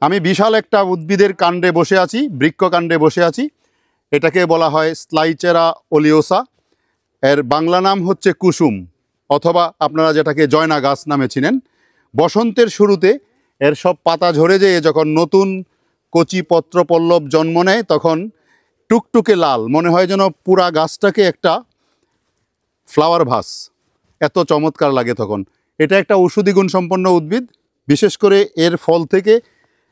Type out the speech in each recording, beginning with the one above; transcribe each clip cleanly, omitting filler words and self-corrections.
আমি বিশাল একটা উদ্ভিদের কাণ্ডে বসে আছি, বৃক্ষকাণ্ডে বসে আছি। এটাকে বলা হয় স্লাইচেরা ওলিওসা। এর বাংলা নাম হচ্ছে কুসুম, অথবা আপনারা যেটাকে জয়না গাছ নামে চিনেন। বসন্তের শুরুতে এর সব পাতা ঝরে যেয়ে যখন নতুন কচি পত্র পল্লব জন্ম নেয়, তখন টুকটুকে লাল মনে হয়, যেন পুরা গাছটাকে একটা ফ্লাওয়ার ভাস। এত চমৎকার লাগে তখন। এটা একটা ঔষধি গুণ সম্পন্ন উদ্ভিদ। বিশেষ করে এর ফল থেকে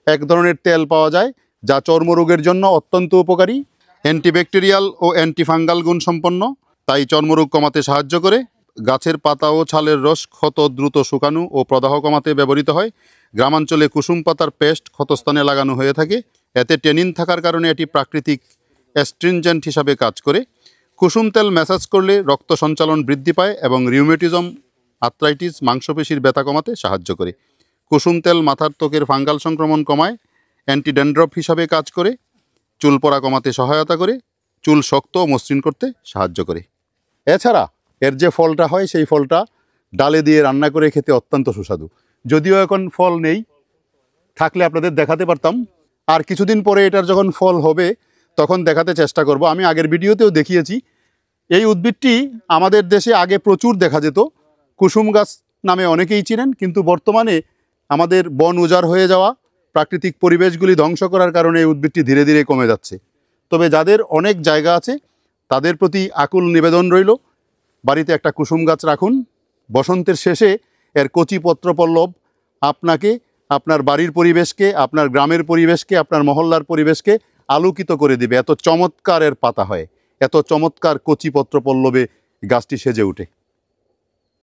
এক ধরনের তেল পাওয়া যায়, যা চর্মরোগের জন্য অত্যন্ত উপকারী। অ্যান্টিব্যাকটেরিয়াল ও অ্যান্টিফাঙ্গাল গুণ সম্পন্ন, তাই চর্মরোগ কমাতে সাহায্য করে। গাছের পাতা ও ছালের রস ক্ষত দ্রুত শুকানো ও প্রদাহ কমাতে ব্যবহৃত হয়। গ্রামাঞ্চলে কুসুম পাতার পেস্ট ক্ষতস্থানে লাগানো হয়ে থাকে। এতে টেনিন থাকার কারণে এটি প্রাকৃতিক অ্যাস্ট্রিনজেন্ট হিসাবে কাজ করে। কুসুম তেল ম্যাসাজ করলে রক্ত সঞ্চালন বৃদ্ধি পায় এবং রিউমেটিজম, আর্থ্রাইটিস, মাংসপেশির ব্যথা কমাতে সাহায্য করে। কুসুম তেল মাথার ত্বকের ফাঙ্গাল সংক্রমণ কমায়, অ্যান্টি ড্যান্ড্রফ হিসাবে কাজ করে, চুল পড়া কমাতে সহায়তা করে, চুল শক্ত ও মসৃণ করতে সাহায্য করে। এছাড়া এর যে ফলটা হয়, সেই ফলটা ডালে দিয়ে রান্না করে খেতে অত্যন্ত সুস্বাদু। যদিও এখন ফল নেই, থাকলে আপনাদের দেখাতে পারতাম। আর কিছুদিন পরে এটার যখন ফল হবে তখন দেখাতে চেষ্টা করব। আমি আগের ভিডিওতেও দেখিয়েছি। এই উদ্ভিদটি আমাদের দেশে আগে প্রচুর দেখা যেত, কুসুম গাছ নামে অনেকেই চিনেন। কিন্তু বর্তমানে আমাদের বন উজাড় হয়ে যাওয়া, প্রাকৃতিক পরিবেশগুলি ধ্বংস করার কারণে এই উদ্ভিদটি ধীরে ধীরে কমে যাচ্ছে। তবে যাদের অনেক জায়গা আছে, তাদের প্রতি আকুল নিবেদন রইল, বাড়িতে একটা কুসুম গাছ রাখুন। বসন্তের শেষে এর কচি পত্রপল্লব আপনাকে, আপনার বাড়ির পরিবেশকে, আপনার গ্রামের পরিবেশকে, আপনার মহল্লার পরিবেশকে আলোকিত করে দিবে। এত চমৎকার এর পাতা হয়, এত চমৎকার কচি পত্রপল্লবে গাছটি সেজে ওঠে।